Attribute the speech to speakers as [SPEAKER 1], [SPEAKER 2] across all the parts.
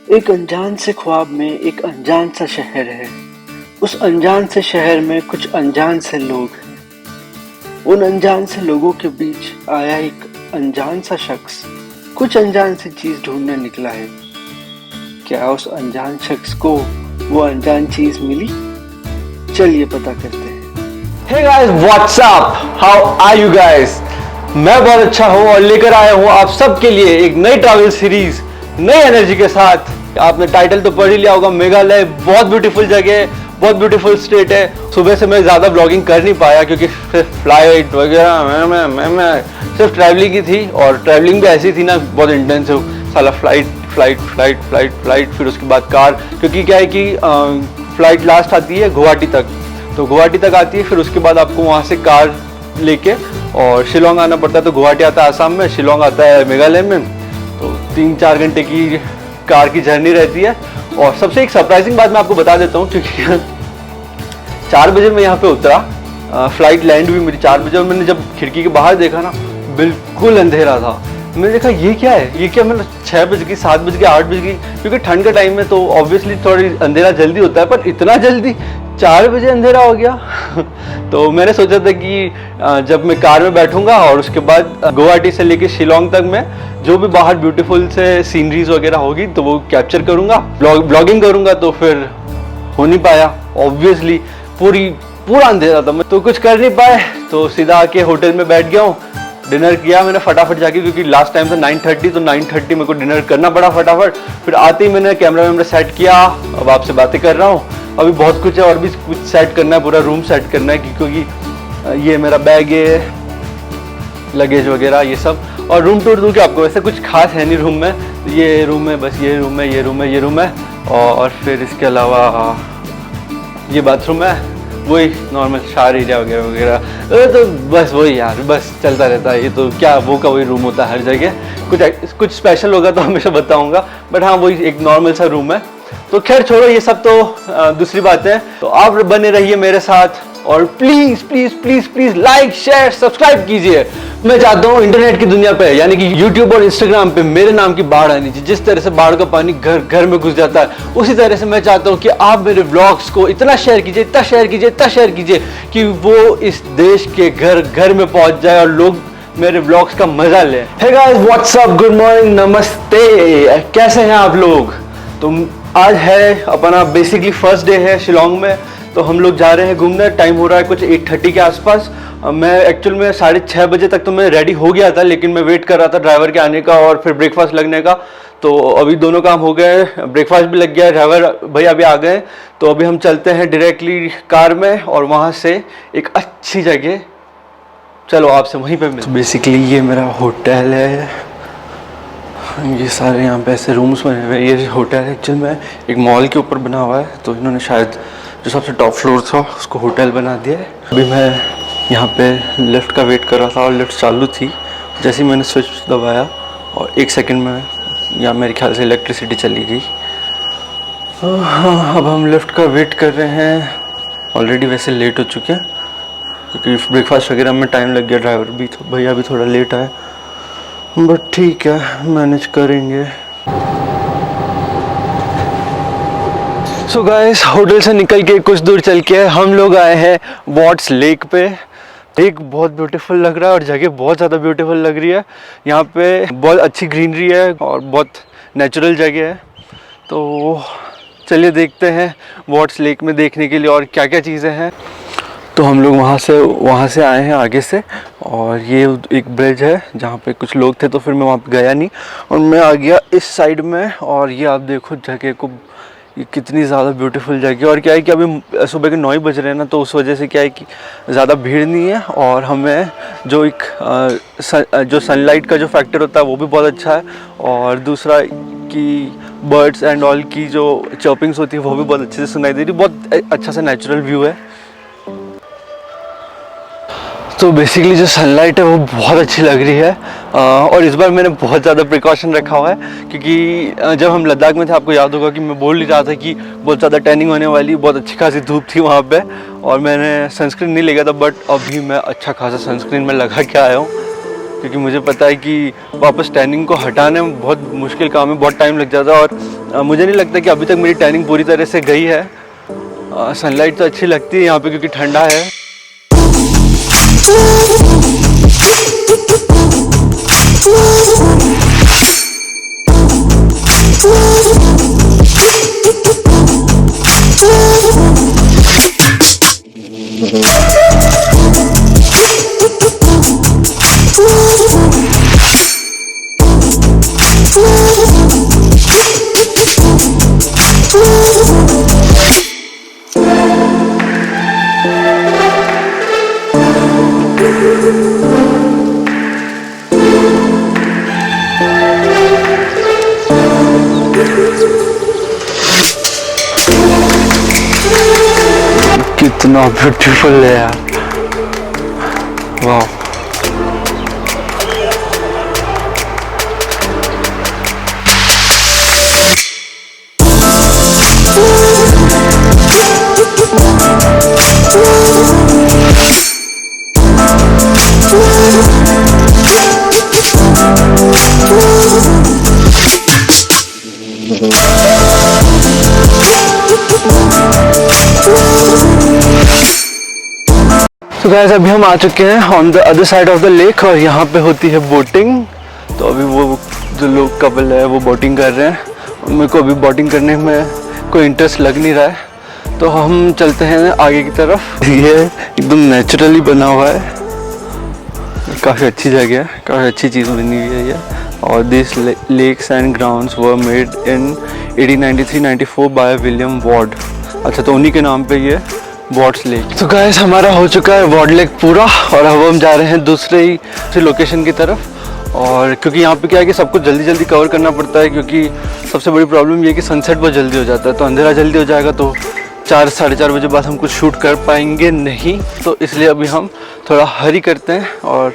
[SPEAKER 1] एक अनजान से ख्वाब में एक अनजान सा शहर है। उस अनजान से शहर में कुछ अनजान से लोग हैं। उन अनजान से लोगों के बीच आया एक अनजान सा शख्स कुछ अनजान सी चीज ढूंढने निकला है। क्या उस अनजान शख्स को वो अनजान चीज मिली? चलिए पता करते हैं।
[SPEAKER 2] Hey guys, what's up? How are you guys? मैं बहुत अच्छा हूँ और लेकर आया हूँ आप सबके लिए एक नई ट्रैवल सीरीज नई एनर्जी के साथ। आपने टाइटल तो पढ़ ही लिया होगा, मेघालय बहुत ब्यूटीफुल जगह है, बहुत ब्यूटीफुल स्टेट है। सुबह से मैं ज़्यादा ब्लॉगिंग कर नहीं पाया क्योंकि फ्लाइट वगैरह मैं सिर्फ ट्रैवलिंग की थी और ट्रैवलिंग भी ऐसी थी ना, बहुत इंटेंसिव साला फ्लाइट फिर उसके बाद कार, क्योंकि क्या है कि फ्लाइट लास्ट आती है गुवाहाटी तक, तो गुवाहाटी तक आती है, फिर उसके बाद आपको वहाँ से कार लेके और शिलोंग आना पड़ता है। तो गुवाहाटी आता है आसाम में, शिलोंग आता है मेघालय में, तो 3-4 घंटे की कार की जर्नी रहती है। और सबसे एक सरप्राइजिंग बात मैं आपको बता देता हूँ, क्योंकि 4 बजे मैं यहाँ पे उतरा, फ्लाइट लैंड हुई मेरी 4 बजे, और मैंने जब खिड़की के बाहर देखा ना, बिल्कुल अंधेरा था। मैंने देखा ये क्या है, ये क्या, मतलब 6 बज गई, 7 बज गई, 8 बज गई, क्योंकि ठंड का टाइम है तो ऑब्वियसली थोड़ी अंधेरा जल्दी होता है, पर इतना जल्दी 4 बजे अंधेरा हो गया। तो मैंने सोचा था कि जब मैं कार में बैठूंगा और उसके बाद गुवाहाटी से लेके शिलोंग तक मैं जो भी बाहर ब्यूटीफुल से सीनरीज वगैरह होगी तो वो कैप्चर करूंगा, ब्लॉगिंग करूंगा। तो फिर हो नहीं पाया, ऑब्वियसली पूरा अंधेरा था, मैं तो कुछ कर नहीं पाए। तो सीधा आके होटल में बैठ गया हूँ, डिनर किया मैंने फटाफट जाके, क्योंकि लास्ट टाइम था 9:30, तो 9:30 मेरे को डिनर करना पड़ा फटाफट। फिर आते ही मैंने कैमरा सेट किया, अब आपसे बातें कर रहा हूँ। अभी बहुत कुछ है और भी कुछ सेट करना है, पूरा रूम सेट करना है, क्योंकि ये मेरा बैग है, लगेज वगैरह ये सब। और रूम टूर दूँ कि आपको, वैसे कुछ खास है नहीं रूम में, ये रूम है बस, ये रूम है और फिर इसके अलावा ये बाथरूम है, वही नॉर्मल शावर एरिया वगैरह तो बस वही यार, बस चलता रहता है। ये तो क्या वो का वही रूम होता है हर जगह, कुछ स्पेशल होगा तो हमेशा बताऊंगा, बट हाँ वही एक नॉर्मल सा रूम है। तो खैर छोड़ो ये सब, तो दूसरी बात है। तो आप बने रहिए मेरे साथ और please please please please like share subscribe कीजिए। मैं चाहता हूँ इंटरनेट की दुनिया पे, यानी कि यूट्यूब और इंस्टाग्राम पे मेरे नाम की बाढ़ आनी चाहिए। जिस तरह से बाढ़ का पानी घर घर में घुस जाता है, उसी तरह से मैं चाहता हूँ कि आप मेरे व्लॉग्स को इतना शेयर कीजिए कि वो इस देश के घर घर में पहुंच जाए और लोग मेरे व्लॉग्स का मजा लें। Hey guys, what's up, good morning, नमस्ते, कैसे हैं आप लोग? तो आज है अपना बेसिकली फर्स्ट डे है शिलोंग में, तो हम लोग जा रहे हैं घूमने। टाइम हो रहा है कुछ 8:30 के आसपास। मैं एक्चुअल में 6:30 बजे तक तो मैं रेडी हो गया था, लेकिन मैं वेट कर रहा था ड्राइवर के आने का और फिर ब्रेकफास्ट लगने का। तो अभी दोनों काम हो गए, ब्रेकफास्ट भी लग गया, ड्राइवर भैया अभी आ गए। तो अभी हम चलते हैं डायरेक्टली कार में और वहाँ से एक अच्छी जगह, चलो आपसे वहीं पे मिलते हैं। बेसिकली ये मेरा होटल है, ये सारे यहाँ पे ऐसे रूम्स बने हुए हैं। ये होटल एक्चुअल में एक मॉल के ऊपर बना हुआ है, तो इन्होंने शायद जो सबसे टॉप फ्लोर था उसको होटल बना दिया है। अभी मैं यहाँ पे लिफ्ट का वेट कर रहा था और लिफ्ट चालू थी। जैसे ही मैंने स्विच दबाया और 1 सेकंड में यहाँ मेरे ख्याल से इलेक्ट्रिसिटी चली गई। हाँ, अब हम लिफ्ट का वेट कर रहे हैं। ऑलरेडी वैसे लेट हो चुके हैं क्योंकि ब्रेकफास्ट वगैरह में टाइम लग गया, ड्राइवर भी भैया भी थोड़ा लेट आए, बट ठीक है, मैनेज करेंगे। सो गाइस, होटल से निकल के कुछ दूर चल के हम लोग आए हैं वॉट्स लेक पे। लेक बहुत ब्यूटीफुल लग रहा है और जगह बहुत ज़्यादा ब्यूटीफुल लग रही है। यहाँ पे बहुत अच्छी ग्रीनरी है और बहुत नेचुरल जगह है। तो चलिए देखते हैं वॉट्स लेक में देखने के लिए और क्या क्या चीज़ें हैं। तो हम लोग वहाँ से आए हैं आगे से, और ये एक ब्रिज है जहाँ पे कुछ लोग थे, तो फिर मैं वहाँ पे गया नहीं और मैं आ गया इस साइड में। और ये आप देखो जगह को, ये कितनी ज़्यादा ब्यूटीफुल जगह। और क्या है कि अभी सुबह के 9 बज रहे हैं ना, तो उस वजह से क्या है कि ज़्यादा भीड़ नहीं है और हमें जो एक जो सनलाइट का जो फैक्टर होता है वो भी बहुत अच्छा है, और दूसरा कि बर्ड्स एंड ऑल की जो चर्पिंग्स होती है वो भी बहुत अच्छे से सुनाई दे रही है। बहुत अच्छा सा नेचुरल व्यू है। तो बेसिकली जो सनलाइट है वो बहुत अच्छी लग रही है। और इस बार मैंने बहुत ज़्यादा प्रिकॉशन रखा हुआ है, क्योंकि जब हम लद्दाख में थे आपको याद होगा कि मैं बोल ही रहा था कि बहुत ज़्यादा टैनिंग होने वाली, बहुत अच्छी खासी धूप थी वहाँ पे, और मैंने सनस्क्रीन नहीं ले गया था, बट अभी मैं अच्छा खासा सनस्क्रीन में लगा के आया हूँ। क्योंकि मुझे पता है कि वापस टैनिंग को हटाने में बहुत मुश्किल काम है, बहुत टाइम लग जाता है। और मुझे नहीं लगता कि अभी तक मेरी टैनिंग पूरी तरह से गई है। सनलाइट तो अच्छी लगती है यहाँ पे क्योंकि ठंडा है। कितना ब्यूटीफुल है यार, वाह। तो गाइस अभी हम आ चुके हैं on the other side of the lake और यहाँ पे होती है बोटिंग। तो अभी वो जो लोग कपल है वो बोटिंग कर रहे हैं। मेरे को अभी बोटिंग करने में कोई इंटरेस्ट लग नहीं रहा है, तो हम चलते हैं आगे की तरफ। ये एकदम नेचुरली बना हुआ है, काफ़ी अच्छी जगह है, काफ़ी अच्छी चीज़ बनी हुई है ये। और this lakes and grounds were made in 1893-94 by William Ward. अच्छा, तो उन्हीं के नाम पे ये वार्ड्स लेक। तो गाइस हमारा हो चुका है वार्ड लेक पूरा और अब हम जा रहे हैं दूसरे लोकेशन की तरफ। और क्योंकि यहाँ पे क्या है कि सबको जल्दी जल्दी कवर करना पड़ता है, क्योंकि सबसे बड़ी प्रॉब्लम ये है कि सनसेट बहुत जल्दी हो जाता है, तो अंधेरा जल्दी हो जाएगा, तो 4 साढ़े 4 बजे बाद हम कुछ शूट कर पाएंगे नहीं। तो इसलिए अभी हम थोड़ा हरी करते हैं और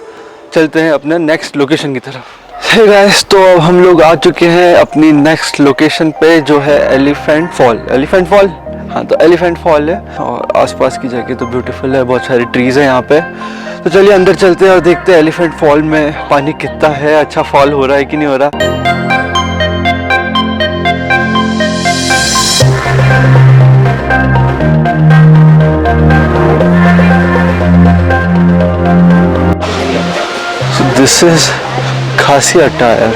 [SPEAKER 2] चलते हैं अपने नेक्स्ट लोकेशन की तरफ। हे गाइस, तो अब हम लोग आ चुके हैं अपनी नेक्स्ट लोकेशन पे जो है एलिफेंट फॉल। एलिफेंट फॉल, हाँ, तो एलिफेंट फॉल है और आसपास की जगह तो ब्यूटीफुल है, बहुत सारी ट्रीज़ हैं यहाँ पे। तो चलिए अंदर चलते हैं और देखते हैं एलिफेंट फॉल में पानी कितना है, अच्छा फॉल हो रहा है कि नहीं हो रहा। So this is खासी अटायर।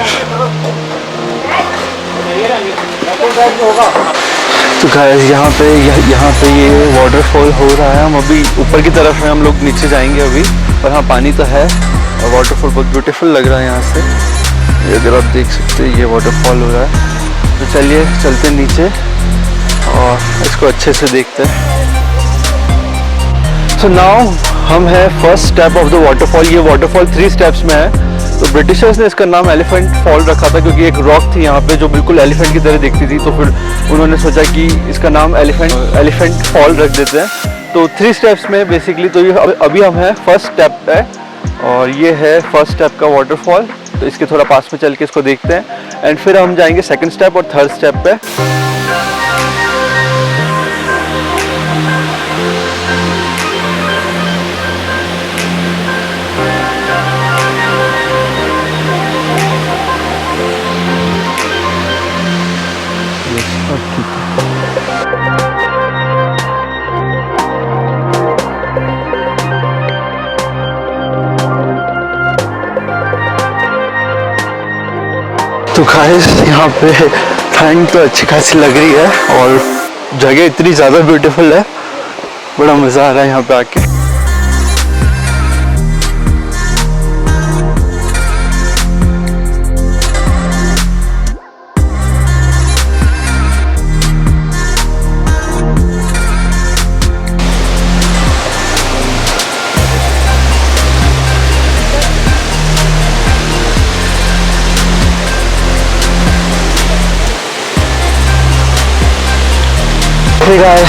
[SPEAKER 2] तो गाइस यहाँ पे ये वाटरफॉल हो रहा है। हम अभी ऊपर की तरफ हैं, हम लोग नीचे जाएंगे अभी। और हाँ, पानी तो है और वाटरफॉल बहुत ब्यूटीफुल लग रहा है यहाँ से। ये अगर आप देख सकते हैं, ये वाटरफॉल हो रहा है। तो चलिए चलते नीचे और इसको अच्छे से देखते हैं। सो नाउ हम हैं first step of the waterfall. ये वाटरफॉल 3 स्टेप्स में है। तो ब्रिटिशर्स ने इसका नाम एलिफेंट फॉल रखा था क्योंकि एक रॉक थी यहाँ पे जो बिल्कुल एलिफेंट की तरह दिखती थी। तो फिर उन्होंने सोचा कि इसका नाम एलिफेंट फॉल रख देते हैं। तो 3 स्टेप्स में बेसिकली। तो ये अभी हम हैं फर्स्ट स्टेप पे और ये है फर्स्ट स्टेप का वाटरफॉल। तो इसके थोड़ा पास में चल के इसको देखते हैं एंड फिर हम जाएंगे सेकंड स्टेप और थर्ड स्टेप पे। तो गाइस यहाँ पे ठंड तो अच्छी खासी लग रही है और जगह इतनी ज़्यादा ब्यूटीफुल है, बड़ा मज़ा आ रहा है यहाँ पे आके।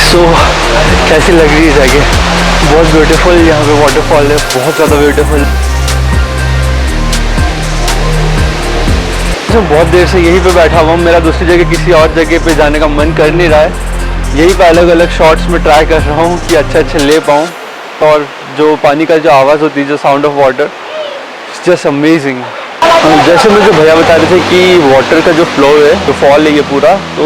[SPEAKER 2] सो कैसी लग रही है जगह? बहुत ब्यूटीफुल यहाँ पे वाटरफॉल है, बहुत ज़्यादा ब्यूटीफुल। बहुत देर से यहीं पे बैठा हुआ हूँ, मेरा दूसरी जगह किसी और जगह पे जाने का मन कर नहीं रहा है। यहीं पे अलग अलग शॉट्स में ट्राई कर रहा हूँ कि अच्छे अच्छे ले पाऊँ। और जो पानी का जो आवाज़ होती है, जो sound of water, it's just amazing. जैसे मुझे भैया बता रहे थे कि वाटर का जो फ्लो है, जो फॉल है ये पूरा, तो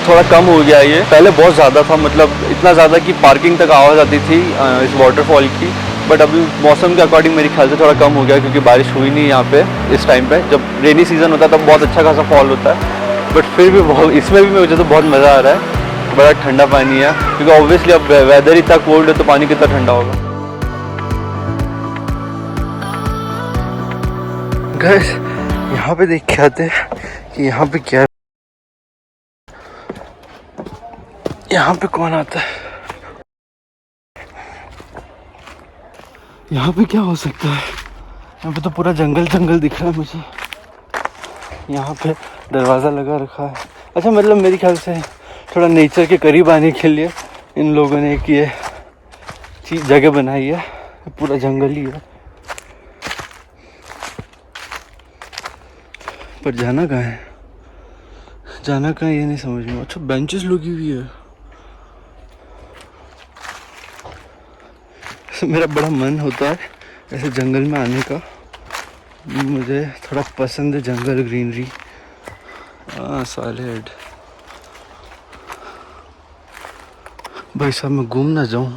[SPEAKER 2] थोड़ा कम हो गया है ये। पहले बहुत ज़्यादा था, मतलब इतना ज़्यादा कि पार्किंग तक आवाज़ आती थी इस वाटरफॉल की। बट अभी मौसम के अकॉर्डिंग मेरे ख्याल से थोड़ा कम हो गया, क्योंकि बारिश हुई नहीं यहाँ पे इस टाइम पे। जब रेनी सीज़न होता है तब बहुत अच्छा खासा फॉल होता है, बट फिर भी बहुत, इसमें भी मुझे तो बहुत मज़ा आ रहा है। बड़ा ठंडा पानी है, क्योंकि ऑब्वियसली अब वेदर इतना कोल्ड है तो पानी कितना ठंडा होगा। गाइस यहाँ पे देख के आते हैं कि यहाँ पे क्या है, यहाँ पे कौन आता है, यहाँ पे क्या हो सकता है। यहाँ पे तो पूरा जंगल जंगल दिख रहा है मुझे। यहाँ पे दरवाज़ा लगा रखा है। अच्छा, मतलब मेरे ख्याल से थोड़ा नेचर के करीब आने के लिए इन लोगों ने एक ये चीज़ जगह बनाई है। पूरा जंगल ही है, पर जाना कहाँ है, जाना कहाँ ये नहीं समझ में। अच्छा, बेंचेस लगी हुई है। मेरा बड़ा मन होता है ऐसे जंगल में आने का, मुझे थोड़ा पसंद है जंगल, ग्रीनरी। सॉलिड। भाई साहब, मैं घूम ना जाऊं,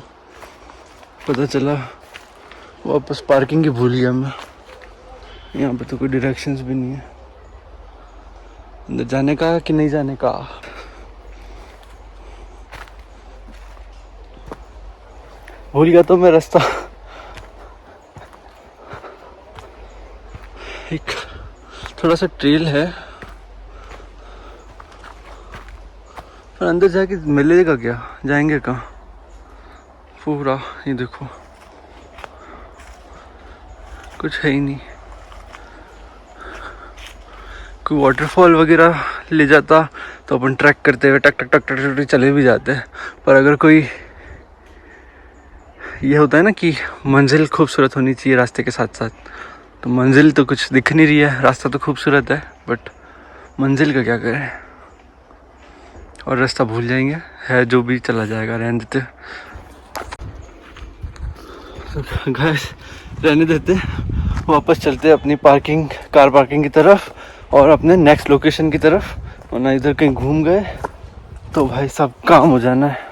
[SPEAKER 2] पता चला वापस पार्किंग ही भूल गया मैं। यहाँ पे तो कोई डायरेक्शंस भी नहीं है अंदर जाने का कि नहीं जाने का। भूल गया तो मैं रास्ता। एक थोड़ा सा ट्रेल है, पर अंदर जाके मिलेगा क्या, जाएंगे कहाँ। पूरा ये देखो, कुछ है ही नहीं। कोई वाटरफॉल वगैरह ले जाता तो अपन ट्रैक करते हुए टक टक टक टक टक चले भी जाते हैं। पर अगर कोई ये होता है ना कि मंजिल खूबसूरत होनी चाहिए रास्ते के साथ साथ, तो मंजिल तो कुछ दिख नहीं रही है। रास्ता तो खूबसूरत है, बट मंजिल का क्या करें, और रास्ता भूल जाएंगे। है जो भी चला जाएगा, रहने देते। गाइस रहने देते, वापस चलते अपनी पार्किंग, कार पार्किंग की तरफ और अपने नेक्स्ट लोकेशन की तरफ। वरना इधर कहीं घूम गए तो भाई सब काम हो जाना है।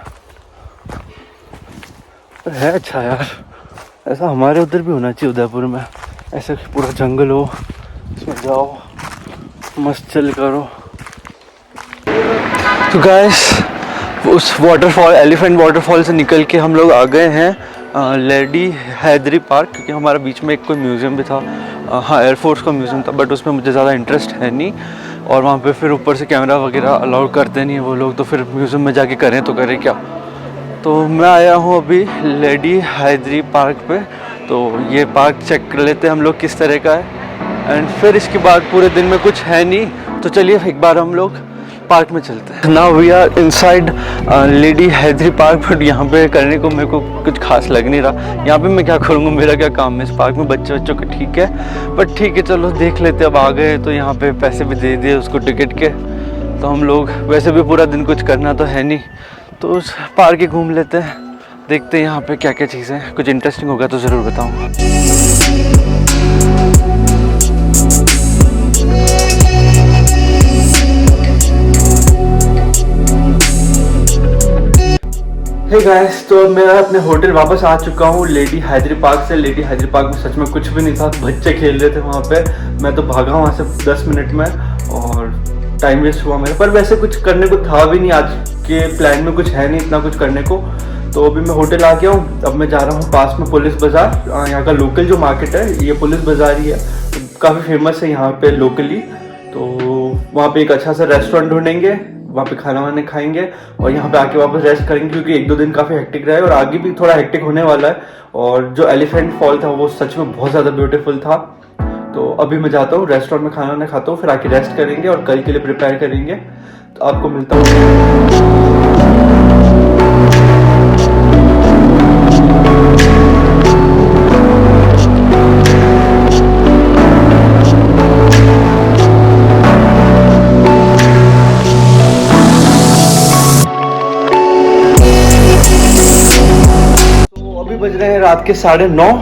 [SPEAKER 2] है अच्छा यार, ऐसा हमारे उधर भी होना चाहिए, उदयपुर में ऐसे पूरा जंगल हो, इसमें जाओ मस्त चिल करो। तो गाइस उस वाटरफॉल, एलिफेंट वाटरफॉल से निकल के हम लोग आ गए हैं लेडी हैदरी पार्क, क्योंकि हमारा बीच में एक कोई म्यूज़ियम भी था। हाँ, एयरफोर्स का म्यूज़ियम था, बट उसमें मुझे ज़्यादा इंटरेस्ट है नहीं। और वहाँ पे फिर ऊपर से कैमरा वगैरह अलाउड करते नहीं है वो लोग, तो फिर म्यूज़ियम में जाके करें तो करें क्या। तो मैं आया हूँ अभी लेडी हैदरी पार्क पे। तो ये पार्क चेक कर लेते हैं हम लोग किस तरह का है, एंड फिर इसके बाद पूरे दिन में कुछ है नहीं, तो चलिए एक बार हम लोग पार्क में चलते हैं। Now we are inside Lady Hydari Park, but यहाँ पे करने को मेरे को कुछ खास लग नहीं रहा। यहाँ पे मैं क्या करूँगा, मेरा क्या काम है इस पार्क में, बच्चों का ठीक है, बट ठीक है चलो देख लेते। अब आ गए तो यहाँ पे पैसे भी दे दिए उसको टिकट के, तो हम लोग वैसे भी पूरा दिन कुछ करना तो है नहीं, तो उस पार्क ही घूम लेते हैं। देखते हैं यहाँ पे क्या क्या चीज़ें हैं, कुछ इंटरेस्टिंग होगा तो ज़रूर बताऊँगा। हे गाइस, तो मैं अपने होटल वापस आ चुका हूँ लेडी हैदरी पार्क से। लेडी हैदरी पार्क में सच में कुछ भी नहीं था, बच्चे खेल रहे थे वहाँ पे। मैं तो भागा वहाँ से 10 मिनट में और टाइम वेस्ट हुआ मेरा, पर वैसे कुछ करने को था भी नहीं। आज के प्लान में कुछ है नहीं इतना कुछ करने को। तो अभी मैं होटल आ गया हूँ, अब मैं जा रहा हूँ पास में पुलिस बाज़ार। यहाँ का लोकल जो मार्केट है ये पुलिस बाज़ार ही है, तो काफ़ी फेमस है यहाँ पे लोकली। तो वहाँ पे एक अच्छा सा रेस्टोरेंट ढूंढेंगे, वहाँ पे खाना वाना खाएंगे और यहाँ पे आके वापस रेस्ट करेंगे, क्योंकि 1-2 दिन काफ़ी हेक्टिक रहा है और आगे भी थोड़ा हेक्टिक होने वाला है। और जो एलिफेंट फॉल था वो सच में बहुत ज़्यादा ब्यूटीफुल था। तो अभी मैं जाता हूँ रेस्टोरेंट में, खाना वाना खाता हूँ, फिर आके रेस्ट करेंगे और कल के लिए प्रिपेयर करेंगे। तो आपको मिलता हूँ। बज रहे हैं रात के 9:30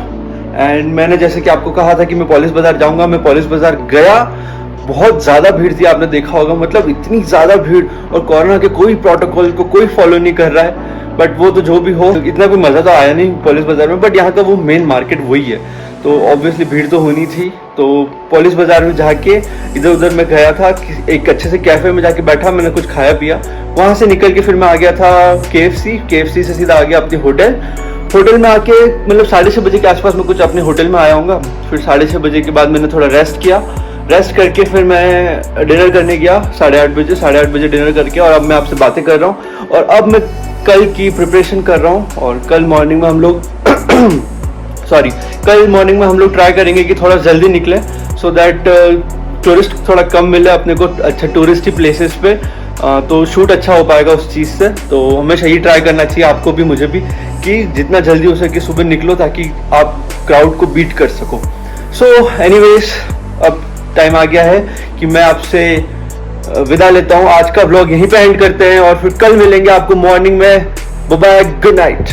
[SPEAKER 2] एंड मैंने जैसे कि आपको कहा था कि मैं पॉलिस बाजार जाऊंगा, मैं पॉलिस बाजार गया। बहुत ज़्यादा भीड़ थी, आपने देखा होगा, मतलब इतनी ज़्यादा भीड़, और कोरोना के कोई प्रोटोकॉल को कोई फॉलो नहीं कर रहा है। बट वो तो जो भी हो, इतना कोई मज़ा तो आया नहीं पॉलिस बाजार में, बट यहाँ का वो मेन मार्केट वही है, तो ऑब्वियसली भीड़ तो होनी थी। तो पॉलिस बाजार में जाके इधर उधर मैं गया था, एक अच्छे से कैफ़े में जाके बैठा, मैंने कुछ खाया पिया, वहाँ से निकल के फिर मैं आ गया था KFC से सीधा आ गया अपने होटल में आके, मतलब 6:30 बजे के आसपास मैं कुछ अपने होटल में आया हूँगा। फिर 6:30 बजे के बाद मैंने थोड़ा रेस्ट किया, रेस्ट करके फिर मैं डिनर करने गया 8:30 बजे डिनर करके, और अब मैं आपसे बातें कर रहा हूँ, और अब मैं कल की प्रिपरेशन कर रहा हूँ। और कल मॉर्निंग में हम लोग ट्राई करेंगे कि थोड़ा जल्दी निकले, सो दैट टूरिस्ट थोड़ा कम मिले अपने को, अच्छा टूरिस्टी प्लेसेस पे, तो शूट अच्छा हो पाएगा उस चीज़ से। तो हमेशा यही ट्राई करना चाहिए, आपको भी मुझे भी, कि जितना जल्दी हो सके सुबह निकलो, ताकि आप क्राउड को बीट कर सको। सो एनीवेज, अब टाइम आ गया है कि मैं आपसे विदा लेता हूँ। आज का व्लॉग यहीं पे एंड करते हैं, और फिर कल मिलेंगे आपको मॉर्निंग में। Bye bye, good night.